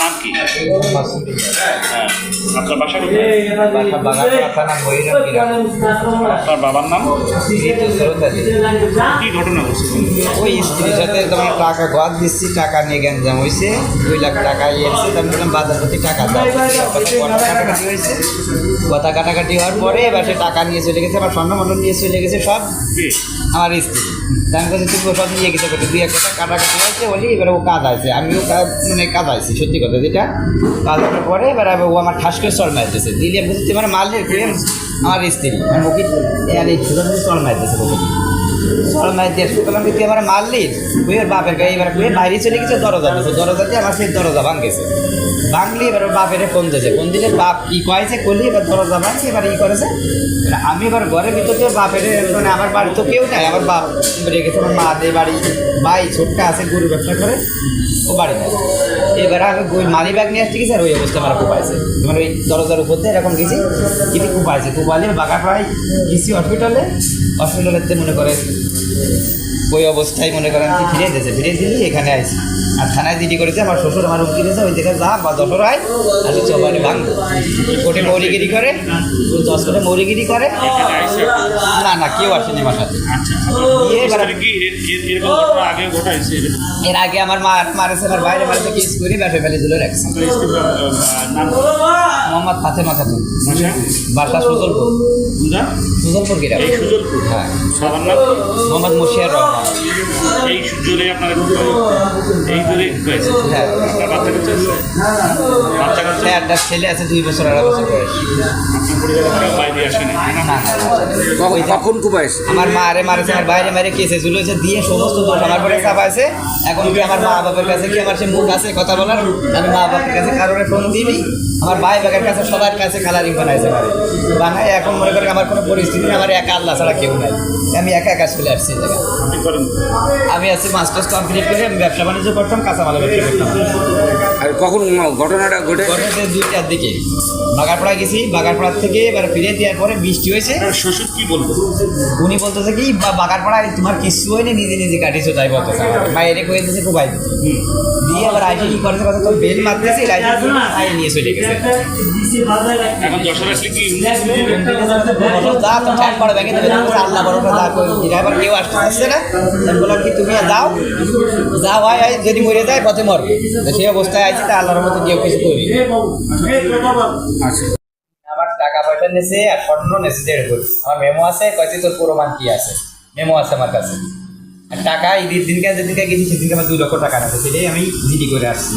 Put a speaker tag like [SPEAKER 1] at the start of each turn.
[SPEAKER 1] নাম কি? হ্যাঁ, আপনার বাসা কোথায়? আপনার বাবার নাম কি ঘটনা ঘটছে?
[SPEAKER 2] ওই স্ত্রীর সাথে তোমার টাকা ঘর দিচ্ছি, টাকা নিয়ে গ্যাঞ্জাম হয়েছে, 2 লাখ টাকা এসেছে, তার বাজার প্রতি টাকা দাও, কথা কাটাকাটি হয়েছে। কথা কাটাকাটি হওয়ার পরে এবার সে টাকা নিয়ে চলে গেছে, আমার স্বর্ণ মন্ডল নিয়ে চলে গেছে সব, আমার স্ত্রী। আমি বলছি তুমি সব নিয়ে গেছে, 2 একটা কাটাকাটি হয়েছে বলি, এবারে ও কাজ আছে, আমিও মানে কাজ আছি, সত্যি কথা যেটা কাজ হওয়ার পরে এবার ও আমার ঠাস করে চল মারতেছে, দিলে আমি বলছি মানে মারলে আমার স্ত্রী আমি ওকে চল মারতেছে, চল মার দিয়ে সুতরাং তুই আমার মারলি, ওই ওর বাপের গায়ে এবার বাইরে চলে গেছে, দরজা দিয়েছে, দরজা দিয়ে আমার সেই দরজা ভাঙেছে, ভাঙলি এবার ওর বাপের ফোন দিয়েছে, ফোন দিলে বাপ ই কয়েছে করলি, এবার দরজা ভাঙছে, এবার ই করেছে। আমি এবার ঘরের ভিতরে বাপের মানে আমার বাড়ি তো কেউ নাই, আমার বাপ রেখেছে, আমার মা দিয়ে বাড়ি ভাই ছোট্টা আছে, গরু ব্যবসা করে, ও বাড়ি নেয়। এবার আমি মানি ব্যাগ নিয়ে আসতে গেছি, আর ওই অবস্থা আমার কুপাইছে, তোমার ওই দরজার উপর দিয়ে এরকম গেছি, কিন্তু কুপাইছে, কুপাইলে বাগাপাড়ায় গেছি হসপিটালেতে মনে করে ওই অবস্থায় মনে করেন কি ফিরে দিয়েছে, ফিরে দিলি এখানে আইসি, আর থানায় জিডি করেছে, আমার শ্বশুর আমার উকিল দিয়েছে, ওই দেখে যা বা দশর হয় আর চবানি ভাঙবো, কোর্টে মৌরিগিরি করে, 10 কোটে মৌরিগিরি করে, না না কেউ আসেনি আমার সাথে। এর আগে আমার মা মারেছে, আমার বাইরে মারেছে, কেস করে ব্যবসা ফেলে তুলে রাখছে। মোহাম্মদ ফাতেমা খাতুন, বাসা সুজলপুর গ্রাম। হ্যাঁ, মোহাম্মদ মুশিয়ার রহমান।
[SPEAKER 1] এই জোরে আপনার এই জোরে হয়েছে?
[SPEAKER 2] হ্যাঁ,
[SPEAKER 1] বাচ্চা
[SPEAKER 2] একটা ছেলে আছে 2 বছর 2.5 বছর বয়স।
[SPEAKER 1] বাইরে আসেনি?
[SPEAKER 3] কখন কুপাইছে?
[SPEAKER 2] আমার মা আরে মারেছে, আমার বাইরে মারে কেসে ঝুলেছে দিয়ে সমস্ত দোষ আমার পরে চাপাইছে। এখন কি আমার মা বাবার কাছে কি আমার সে মুখ আছে কথা বলার? আমি মা বাবার কাছে কারোর ফোন দিবি, আমার ভাই বাগের কাছে সবার কাছে কালারিং বানাইছে, মানে বানায় এখন মনে করি আমার কোনো পরিস্থিতি নেই, আমার একা আল্লাহ ছাড়া কেউ নাই, আমি একা একা চলে আসছি। আমি আছি মাস্টার্স কমপ্লিট করে, আমি ব্যবসা বাণিজ্য করতাম, কাঁচামালের ব্যবসা করতাম।
[SPEAKER 3] আর কখন ঘটনাটা ঘটে?
[SPEAKER 2] 2টার দিকে বাগারপাড়া গেছি, বাগারপাড়ার থেকে এবার ফিরে দেওয়ার পরে বৃষ্টি হয়েছে।
[SPEAKER 1] শ্বশুর কি বলবো?
[SPEAKER 2] উনি বলতেছে কি বাগারপাড়ায় তোমার কিছু হয়নি, নিজে নিজে কাটিয়েছো, তাই বলতেছে বাইরে কয়ে দিয়েছে খুব বাইরে দিয়ে আবার আইসে কি করেছে কথা, তো বেল মারতেছি আই নিয়ে চলে গেছে।
[SPEAKER 1] এখন যশোর আসলে কি
[SPEAKER 2] যা তো ঠ্যাক করে ব্যাগে দেবে, আল্লাহ বড়টা যা ড্রাইভার কেউ আসতে পারছে না, বললাম কি তুমি যাও যা হয় যদি মরে যায় পথে মরবে, সেই অবস্থায় আইছি, তা আল্লাহর মতো কেউ কিছু করি। আমার টাকা পয়সা নেছে আর স্বর্ণ নেছে 1.5 কোটি, আমার মেমো আছে, কয়েছে তোর প্রমাণ কি আছে, মেমো আছে আমার কাছে। আর টাকা ঈদের দিনকে যেদিনকে গেছি সেদিনকে আমার 2 লক্ষ টাকা নেছে, সেটাই আমি জিডি করে আসছি।